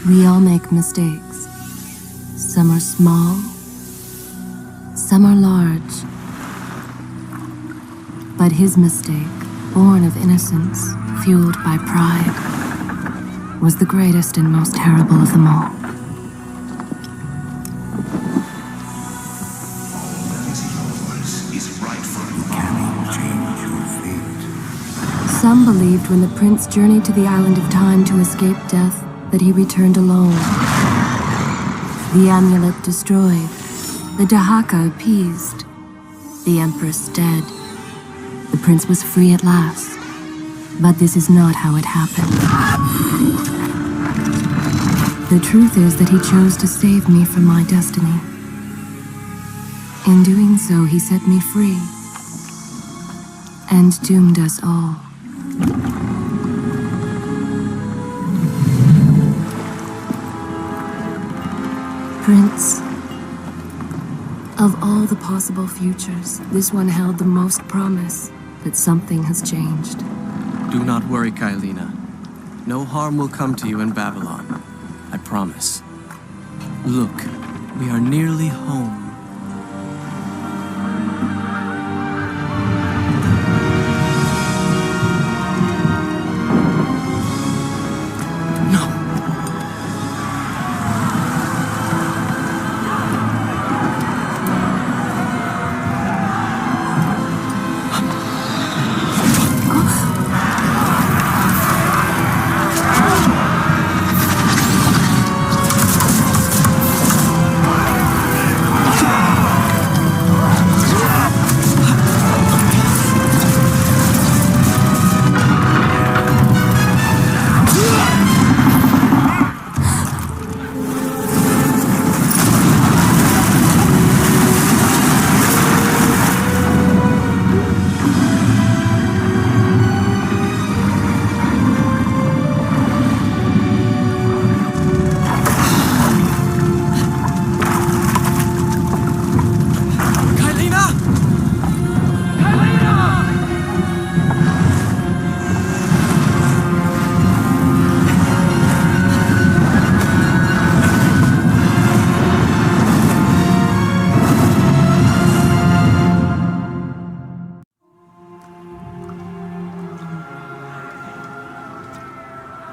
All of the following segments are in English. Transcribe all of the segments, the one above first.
We all make mistakes. Some are small, some are large. But his mistake, born of innocence, fueled by pride, was the greatest and most terrible of them all. Some believed when the prince journeyed to the island of time to escape death that he returned alone. The amulet destroyed, the Dahaka appeased, the empress dead. The prince was free at last. But this is not how it happened. The truth is that he chose to save me from my destiny. In doing so, he set me free and doomed us all. Prince, of all the possible futures, this one held the most promise, but something has changed. Do not worry, Kailina. No harm will come to you in Babylon. I promise. Look, we are nearly home.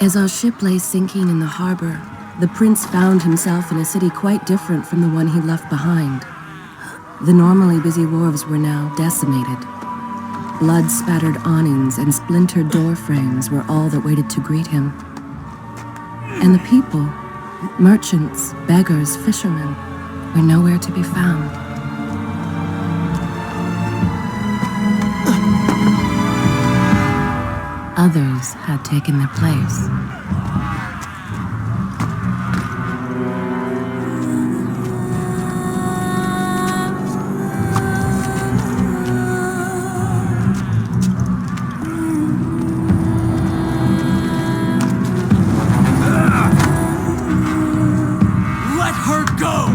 As our ship lay sinking in the harbor, the prince found himself in a city quite different from the one he left behind. The normally busy wharves were now decimated. Blood-spattered awnings and splintered door frames were all that waited to greet him. And the people, merchants, beggars, fishermen, were nowhere to be found. Others had taken their place. Let her go!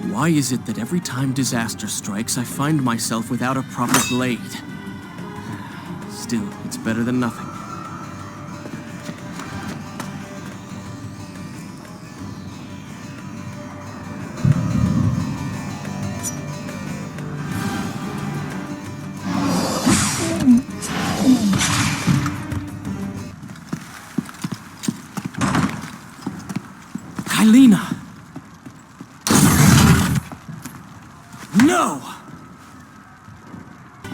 Why is it that every time disaster strikes, I find myself without a proper blade? Still, it's better than nothing. Kailina! No!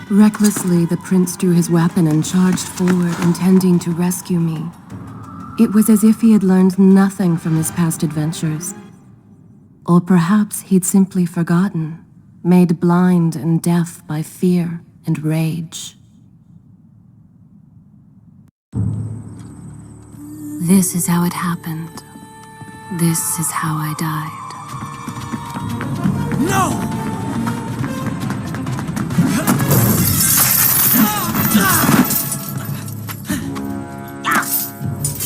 Recklessly, the prince drew his weapon and charged forward, intending to rescue me. It was as if he had learned nothing from his past adventures. Or perhaps he'd simply forgotten, made blind and deaf by fear and rage. This is how it happened. This is how I died. No!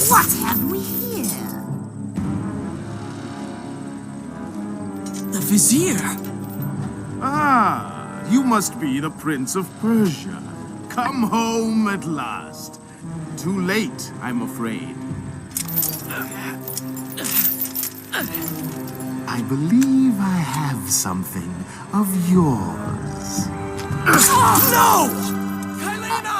What have we here? The Vizier! Ah, You must be the Prince of Persia. Come home at last. Too late, I'm afraid. I believe I have something of yours. No! Kylina!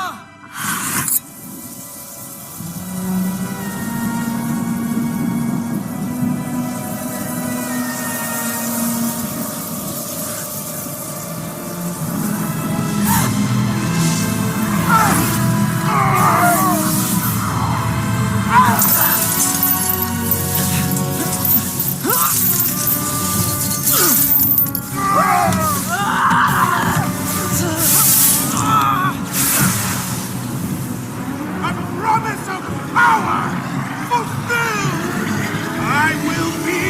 A promise of power fulfilled! I will be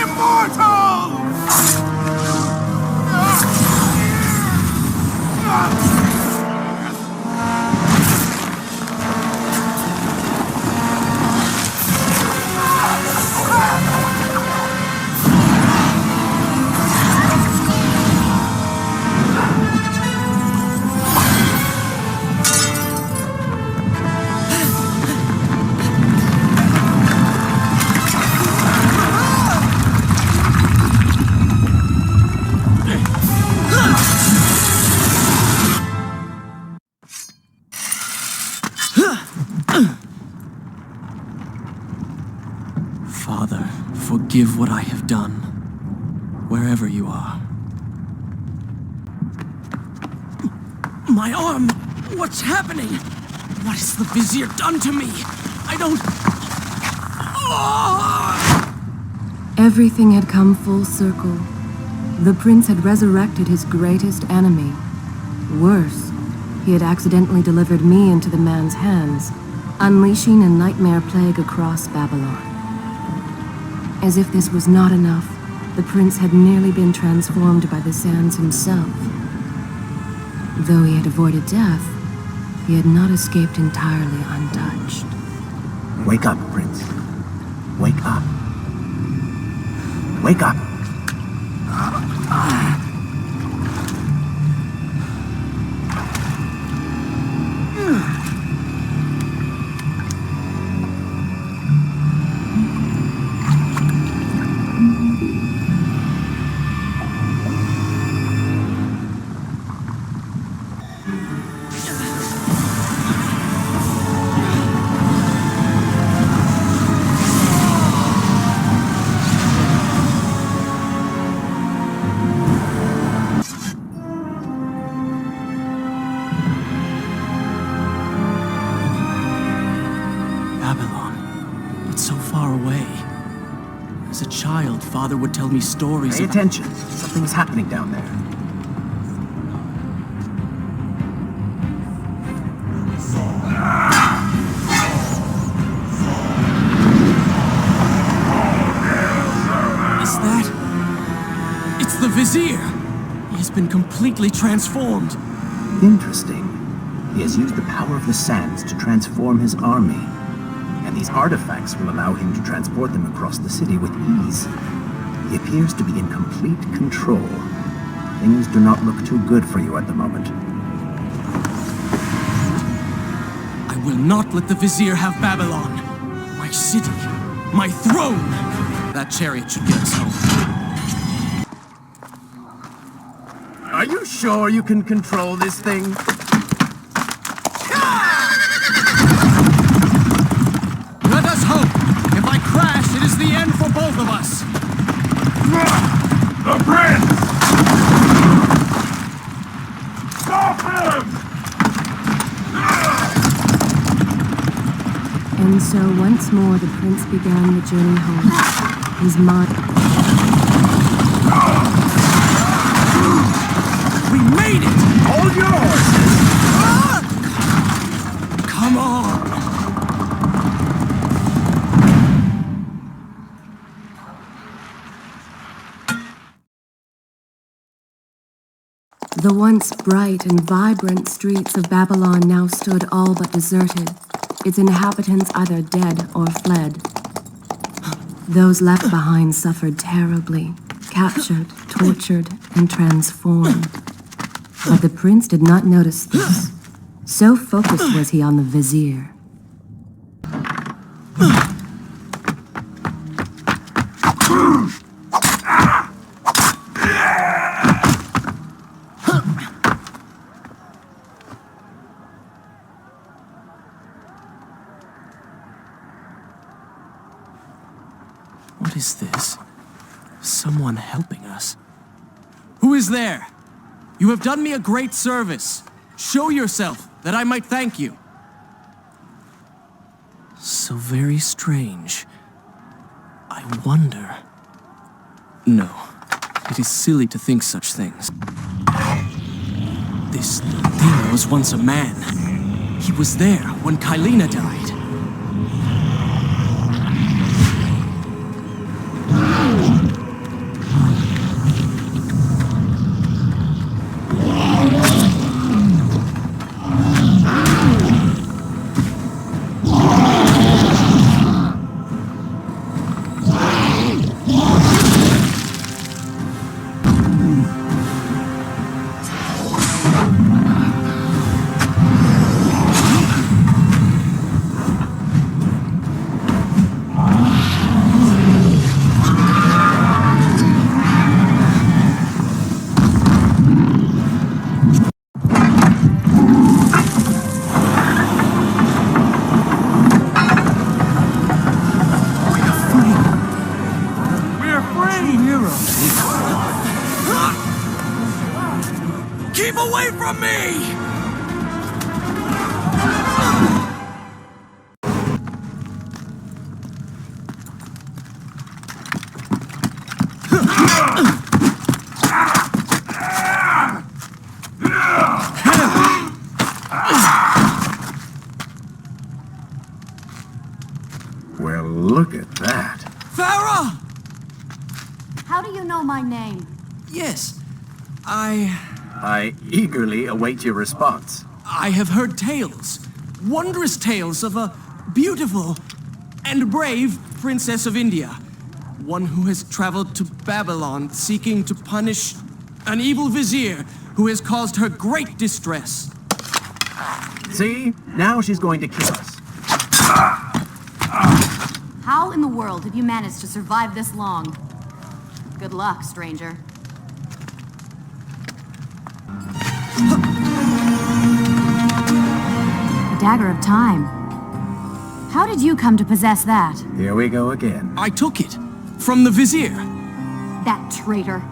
immortal! Father, forgive what I have done, wherever you are. My arm! What's happening? What has the Vizier done to me? I don't... Everything had come full circle. The prince had resurrected his greatest enemy. Worse, he had accidentally delivered me into the man's hands, unleashing a nightmare plague across Babylon. As if this was not enough, the prince had nearly been transformed by the sands himself. Though he had avoided death, he had not escaped entirely untouched. Wake up, Prince. Wake up. Wake up! Babylon, but so far away. As a child, Father would tell me stories Pay of... attention. Something's happening down there. Is that... It's the Vizier! He has been completely transformed. Interesting. He has used the power of the sands to transform his army. And these artifacts will allow him to transport them across the city with ease. He appears to be in complete control. Things do not look too good for you at the moment. I will not let the Vizier have Babylon. My city. My throne! That chariot should get us home. Are you sure you can control this thing? Let us hope! If I crash, it is the end for both of us! The Prince! Stop him! And so once more the prince began the journey home. His mind... We made it! Hold your horses! Come on! The once bright and vibrant streets of Babylon now stood all but deserted, its inhabitants either dead or fled. Those left behind suffered terribly, captured, tortured, and transformed. But the prince did not notice this. So focused was he on the Vizier. What is this? Someone helping us. Who is there? You have done me a great service. Show yourself, that I might thank you. So very strange. I wonder... No, it is silly to think such things. This thing was once a man. He was there when Kailina died. Keep away from me! Well, look at that. Farah! How do you know my name? Yes, I eagerly await your response. I have heard tales, wondrous tales of a beautiful and brave princess of India. One who has traveled to Babylon seeking to punish an evil vizier who has caused her great distress. See? Now she's going to kill us. How in the world have you managed to survive this long? Good luck, stranger. A dagger of time. How did you come to possess that? Here we go again. I took it from the vizier. That traitor.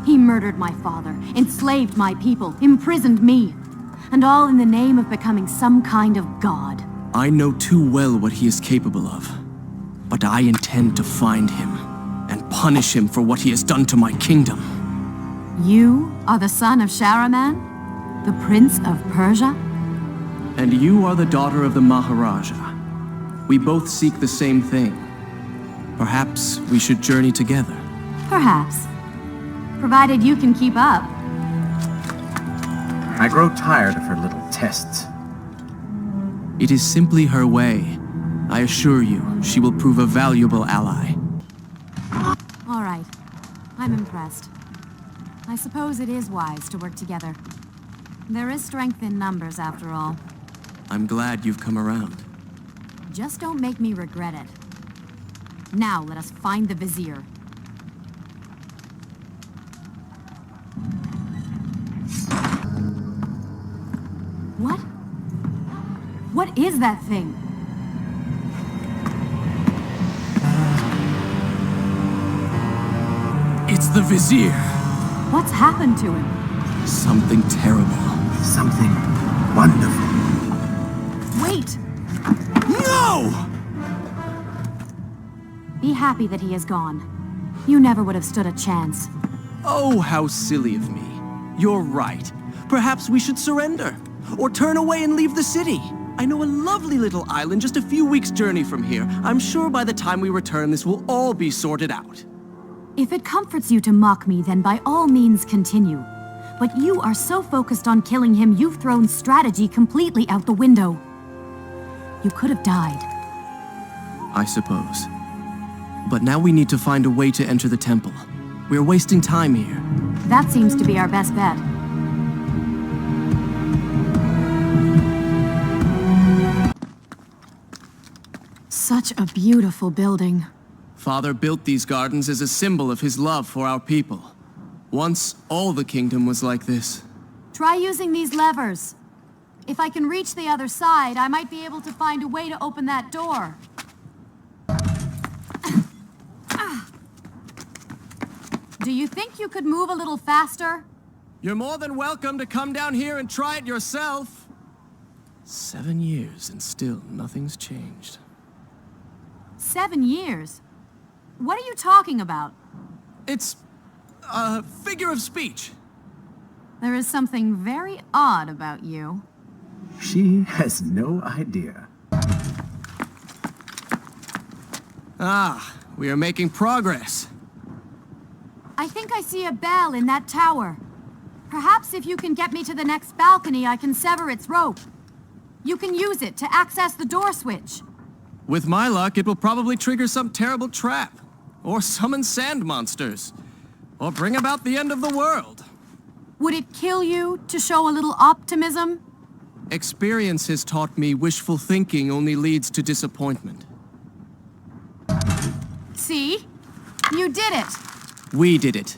He murdered my father, enslaved my people, imprisoned me. And all in the name of becoming some kind of god. I know too well what he is capable of. But I intend to find him and punish him for what he has done to my kingdom. You are the son of Shahraman? The Prince of Persia? And you are the daughter of the Maharaja. We both seek the same thing. Perhaps we should journey together. Perhaps. Provided you can keep up. I grow tired of her little tests. It is simply her way. I assure you, she will prove a valuable ally. All right. I'm impressed. I suppose it is wise to work together. There is strength in numbers, after all. I'm glad you've come around. Just don't make me regret it. Now let us find the Vizier. What? What is that thing? It's the Vizier. What's happened to him? Something terrible. Something wonderful. Wait! No! Be happy that he is gone. You never would have stood a chance. Oh, how silly of me. You're right. Perhaps we should surrender. Or turn away and leave the city. I know a lovely little island just a few weeks' journey from here. I'm sure by the time we return, this will all be sorted out. If it comforts you to mock me, then by all means continue. But you are so focused on killing him, you've thrown strategy completely out the window. You could have died. I suppose. But now we need to find a way to enter the temple. We're wasting time here. That seems to be our best bet. Such a beautiful building. Father built these gardens as a symbol of his love for our people. Once, all the kingdom was like this. Try using these levers. If I can reach the other side, I might be able to find a way to open that door. Do you think you could move a little faster? You're more than welcome to come down here and try it yourself. 7 years and still nothing's changed. 7 years? What are you talking about? It's a figure of speech. There is something very odd about you. She has no idea. Ah, we are making progress. I think I see a bell in that tower. Perhaps if you can get me to the next balcony, I can sever its rope. You can use it to access the door switch. With my luck, it will probably trigger some terrible trap. Or summon sand monsters. Or bring about the end of the world. Would it kill you to show a little optimism? Experience has taught me wishful thinking only leads to disappointment. See? You did it! We did it.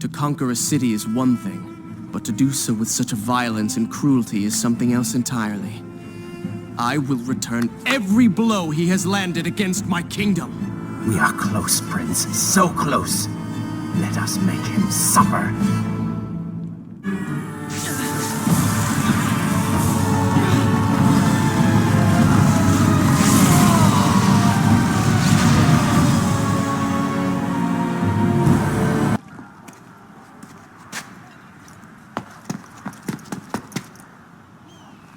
To conquer a city is one thing, but to do so with such a violence and cruelty is something else entirely. I will return every blow he has landed against my kingdom. We are close, Prince. So close. Let us make him suffer.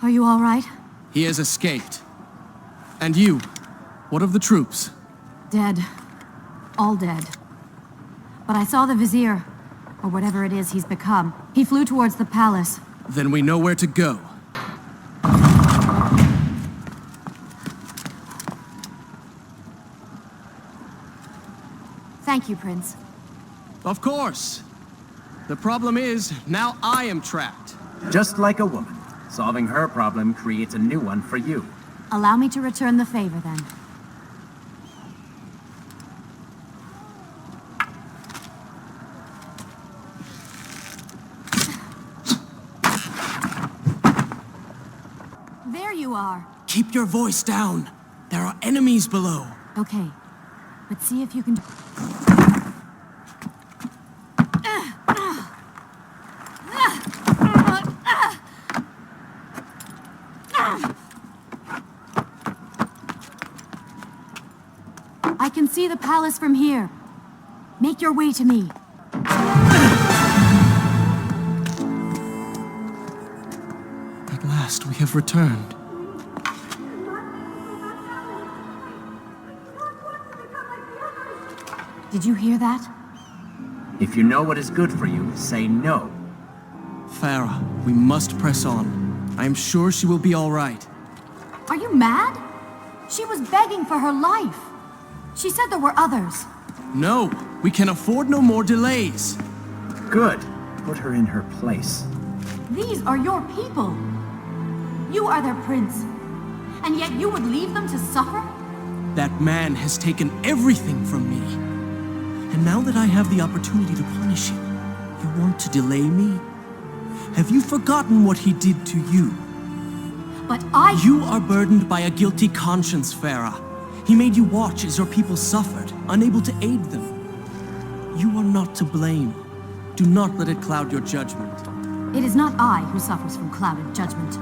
Are you all right? He has escaped. And you, what of the troops? Dead. All dead. But I saw the Vizier, or whatever it is he's become. He flew towards the palace. Then we know where to go. Thank you, Prince. Of course. The problem is, now I am trapped. Just like a woman. Solving her problem creates a new one for you. Allow me to return the favor, then. There you are. Keep your voice down. There are enemies below. Okay, but see if you can... I can see the palace from here. Make your way to me. At last, we have returned. Did you hear that? If you know what is good for you, say no. Farah, we must press on. I am sure she will be all right. Are you mad? She was begging for her life. She said there were others. No, we can afford no more delays. Good. Put her in her place. These are your people. You are their prince. And yet you would leave them to suffer? That man has taken everything from me. And now that I have the opportunity to punish him, you want to delay me? Have you forgotten what he did to you? But I... You are burdened by a guilty conscience, Farah. He made you watch as your people suffered, unable to aid them. You are not to blame. Do not let it cloud your judgment. It is not I who suffers from clouded judgment.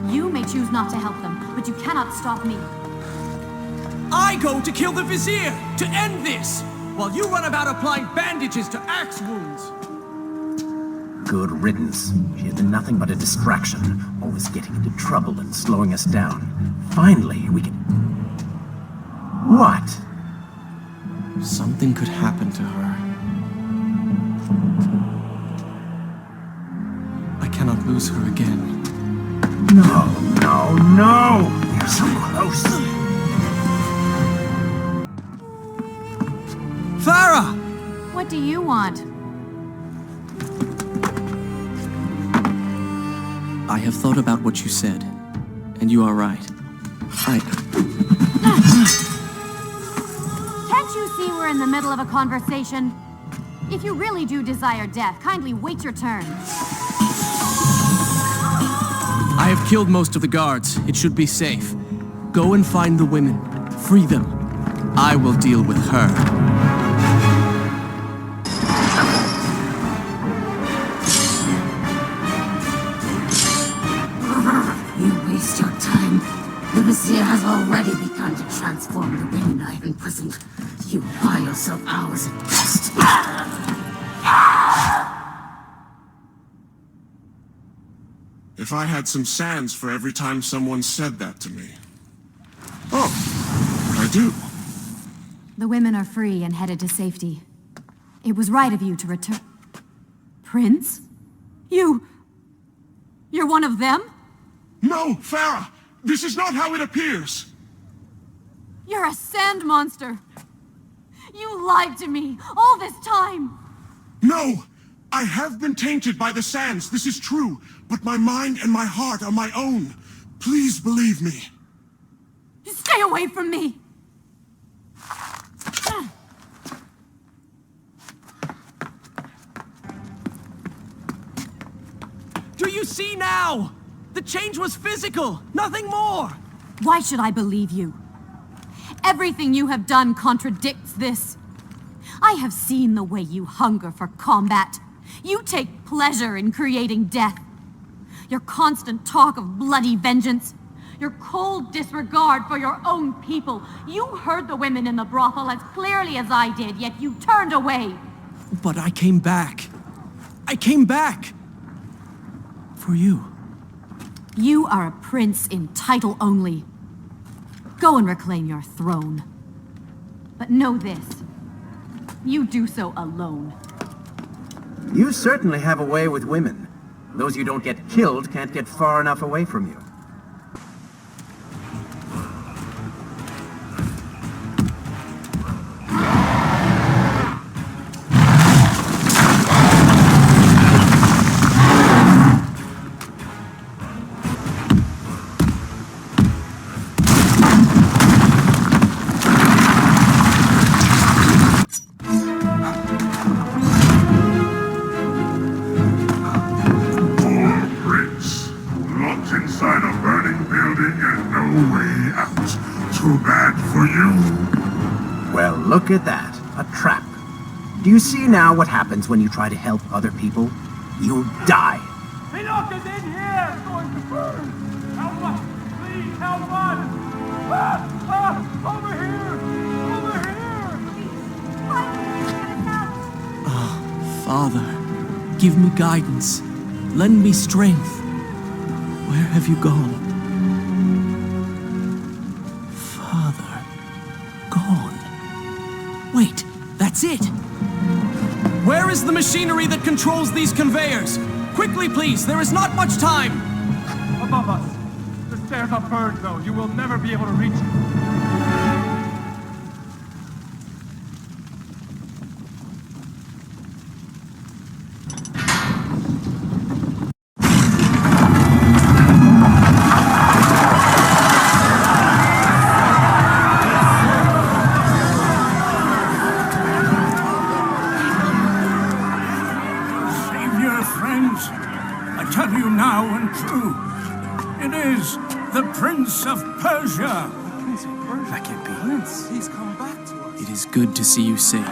You may choose not to help them, but you cannot stop me. I go to kill the Vizier, to end this, while you run about applying bandages to axe wounds. Good riddance. She has been nothing but a distraction, always getting into trouble and slowing us down. Finally, we can... What? Something could happen to her. I cannot lose her again. No, no, no! They're so close. Farah! What do you want? I have thought about what you said, and you are right. Can't you see we're in the middle of a conversation? If you really do desire death, kindly wait your turn. I have killed most of the guards. It should be safe. Go and find the women. Free them. I will deal with her. You waste your time. The Vizier has already begun to transform the women I have imprisoned. You buy yourself hours at best. If I had some sands for every time someone said that to me. Oh, I do. The women are free and headed to safety. It was right of you to return. Prince? You're one of them? No, Farah! This is not how it appears! You're a sand monster! You lied to me all this time! No! I have been tainted by the sands, this is true. But my mind and my heart are my own. Please believe me. Stay away from me! Do you see now? The change was physical, nothing more! Why should I believe you? Everything you have done contradicts this. I have seen the way you hunger for combat. You take pleasure in creating death. Your constant talk of bloody vengeance. Your cold disregard for your own people. You heard the women in the brothel as clearly as I did, yet you turned away. But I came back. I came back! For you. You are a prince in title only. Go and reclaim your throne. But know this. You do so alone. You certainly have a way with women. Those you don't get killed can't get far enough away from you. Look at that. A trap. Do you see now what happens when you try to help other people? You die. Enoch is in here! It's going to burn! Help us! Please help us! Over here! Over here! Oh, Father, give me guidance. Lend me strength. Where have you gone? Father, gone. Wait, that's it! Where is the machinery that controls these conveyors? Quickly, please, there is not much time! Above us. The stairs are burned, though. You will never be able to reach it. The Prince of Persia! Prince of Persia? That can't be. Prince, he's come back to us. It is good to see you safe.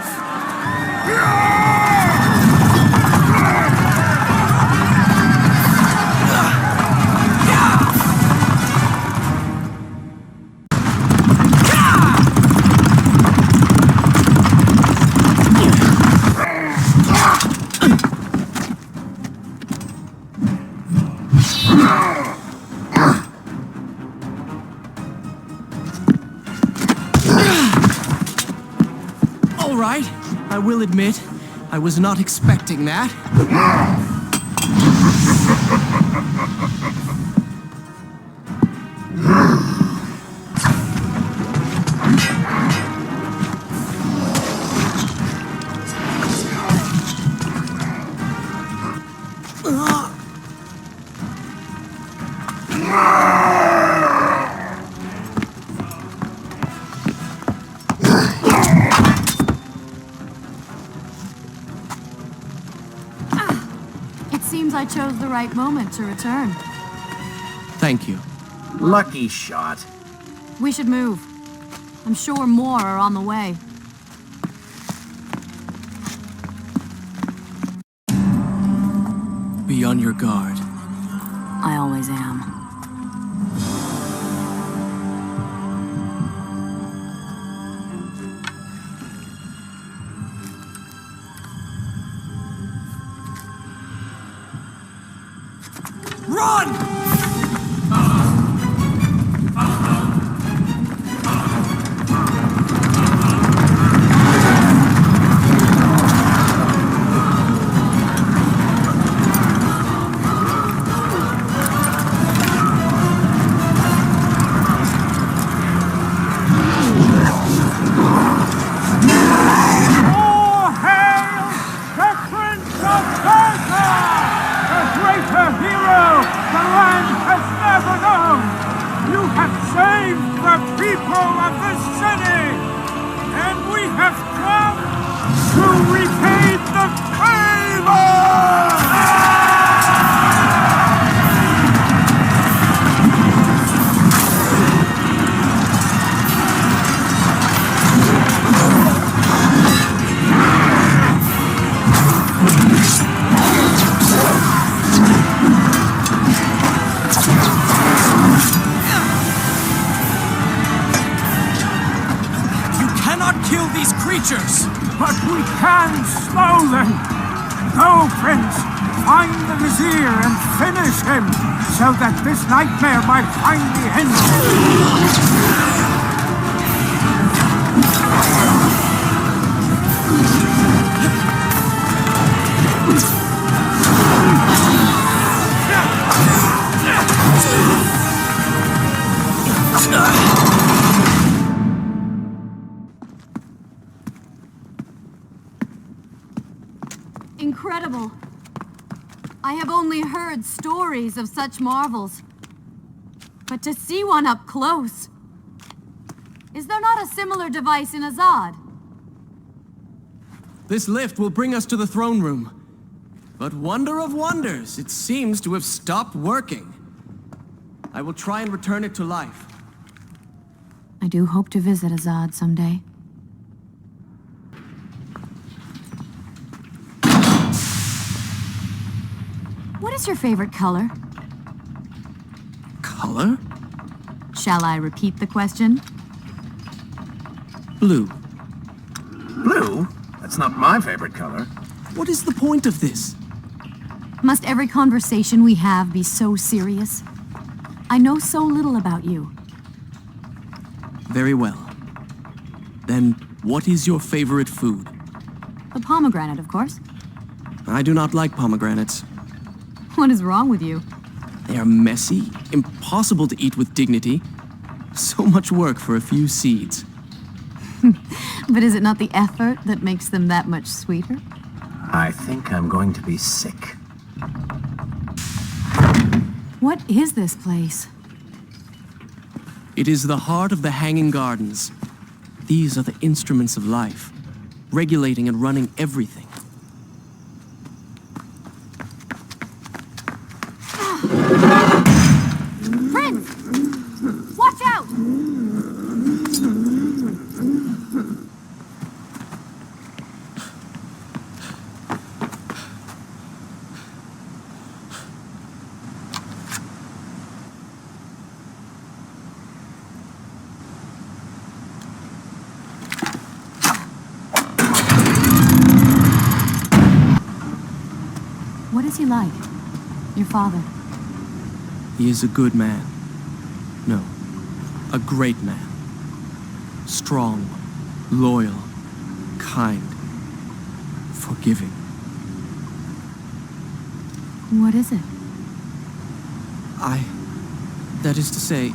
I will admit, I was not expecting that. I chose the right moment to return. Thank you. Lucky shot. We should move. I'm sure more are on the way. Be on your guard. I always am. Run! All hail the Prince of Persia! A greater hero the land has never known! You have saved the people of the city! And we have come to repay the favor! Kill these creatures! But we can slow them! Go, Prince! Find the Vizier and finish him, so that this nightmare might finally end! Incredible. I have only heard stories of such marvels. But to see one up close... Is there not a similar device in Azad? This lift will bring us to the throne room. But wonder of wonders, it seems to have stopped working. I will try and return it to life. I do hope to visit Azad someday. What is your favorite color? Color? Shall I repeat the question? Blue. Blue? That's not my favorite color. What is the point of this? Must every conversation we have be so serious? I know so little about you. Very well. Then, what is your favorite food? The pomegranate, of course. I do not like pomegranates. What is wrong with you? They are messy, impossible to eat with dignity. So much work for a few seeds. But is it not the effort that makes them that much sweeter? I think I'm going to be sick. What is this place? It is the heart of the Hanging Gardens. These are the instruments of life, regulating and running everything. Prince! Watch out! What is he like? Your father? He is a good man. No, a great man. Strong, loyal, kind, forgiving. What is it? That is to say,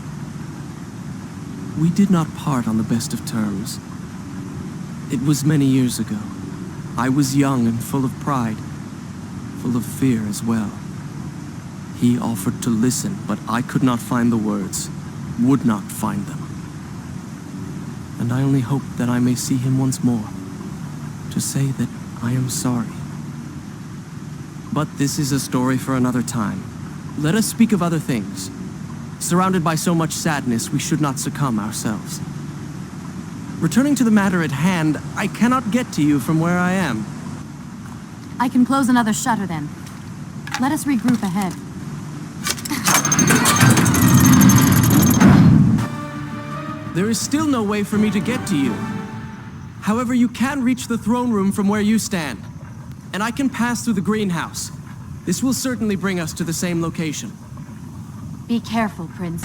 we did not part on the best of terms. It was many years ago. I was young and full of pride, full of fear as well. He offered to listen, but I could not find the words, would not find them. And I only hope that I may see him once more, to say that I am sorry. But this is a story for another time. Let us speak of other things. Surrounded by so much sadness, we should not succumb ourselves. Returning to the matter at hand, I cannot get to you from where I am. I can close another shutter then. Let us regroup ahead. There is still no way for me to get to you. However, you can reach the throne room from where you stand. And I can pass through the greenhouse. This will certainly bring us to the same location. Be careful, Prince.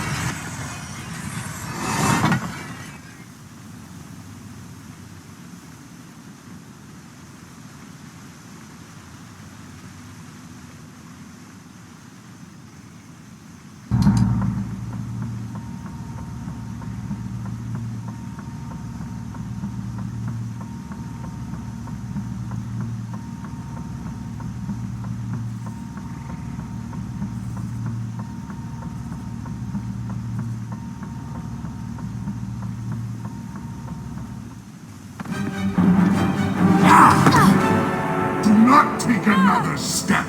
Take another step.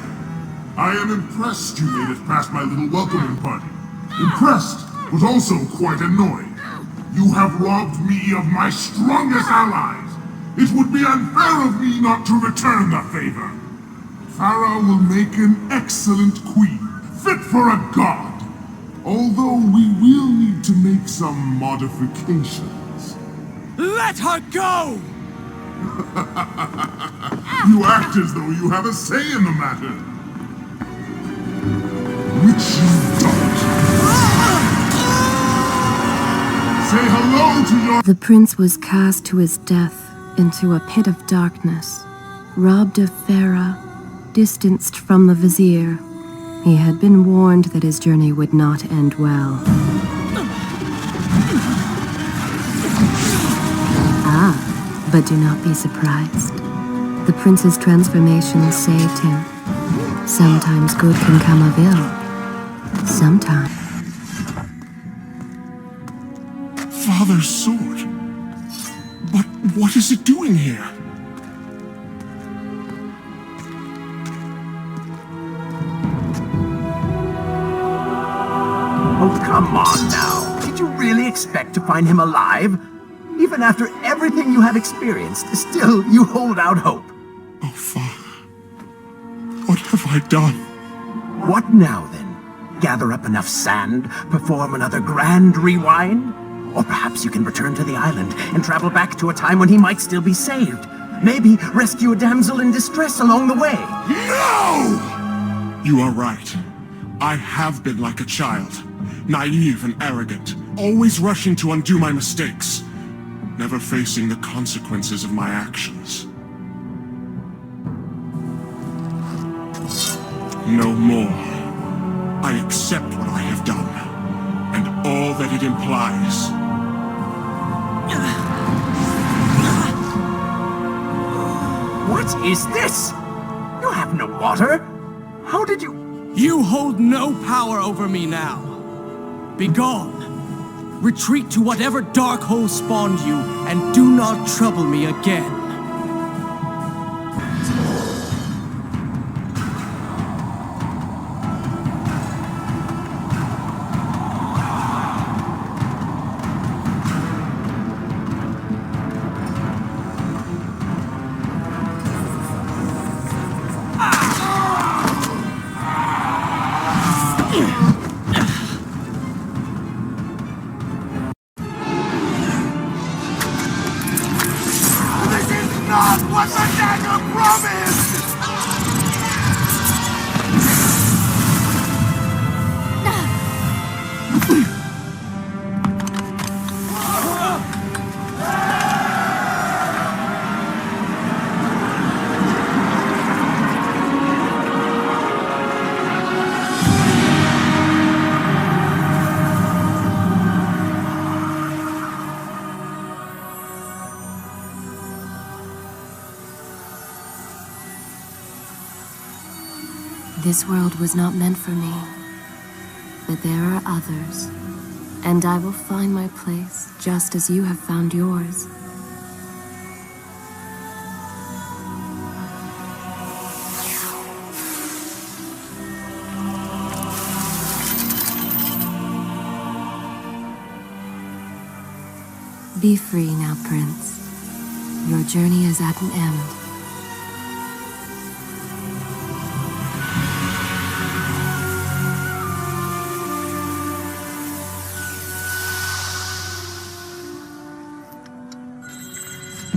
I am impressed you made it past my little welcoming party. Impressed, but also quite annoyed. You have robbed me of my strongest allies. It would be unfair of me not to return the favor. Farah will make an excellent queen, fit for a god. Although we will need to make some modifications. Let her go! You act as though you have a say in the matter. Which you don't. Say hello to your... The prince was cast to his death into a pit of darkness, robbed of Farah, distanced from the Vizier. He had been warned that his journey would not end well. But do not be surprised. The prince's transformation saved him. Sometimes good can come of ill. Sometimes. Father's sword. But what is it doing here? Oh, come on now. Did you really expect to find him alive? Even after everything you have experienced, still you hold out hope. Oh, Father. What have I done? What now, then? Gather up enough sand, perform another grand rewind? Or perhaps you can return to the island and travel back to a time when he might still be saved. Maybe rescue a damsel in distress along the way. No! You are right. I have been like a child. Naive and arrogant. Always rushing to undo my mistakes. Never facing the consequences of my actions. No more. I accept what I have done, and all that it implies. What is this? You have no water? How did you... You hold no power over me now. Begone. Retreat to whatever dark hole spawned you, and do not trouble me again. Not what the dagger promised! This world was not meant for me, but there are others, and I will find my place just as you have found yours. Be free now, Prince. Your journey is at an end.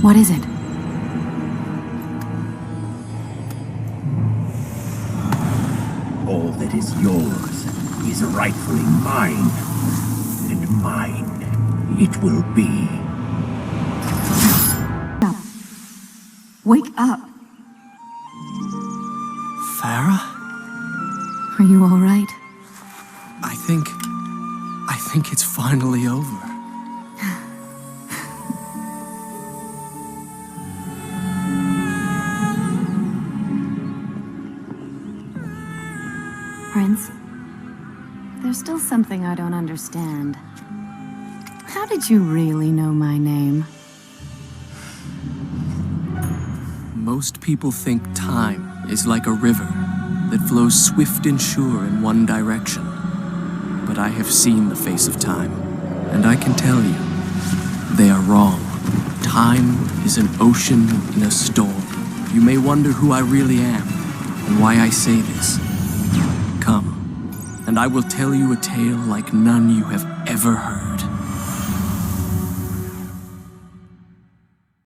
What is it? All that is yours is rightfully mine, and mine it will be. Wake up! Farah? Are you all right? I think it's finally over. Prince, there's still something I don't understand. How did you really know my name? Most people think time is like a river that flows swift and sure in one direction. But I have seen the face of time, and I can tell you, they are wrong. Time is an ocean in a storm. You may wonder who I really am, and why I say this. Come, and I will tell you a tale like none you have ever heard.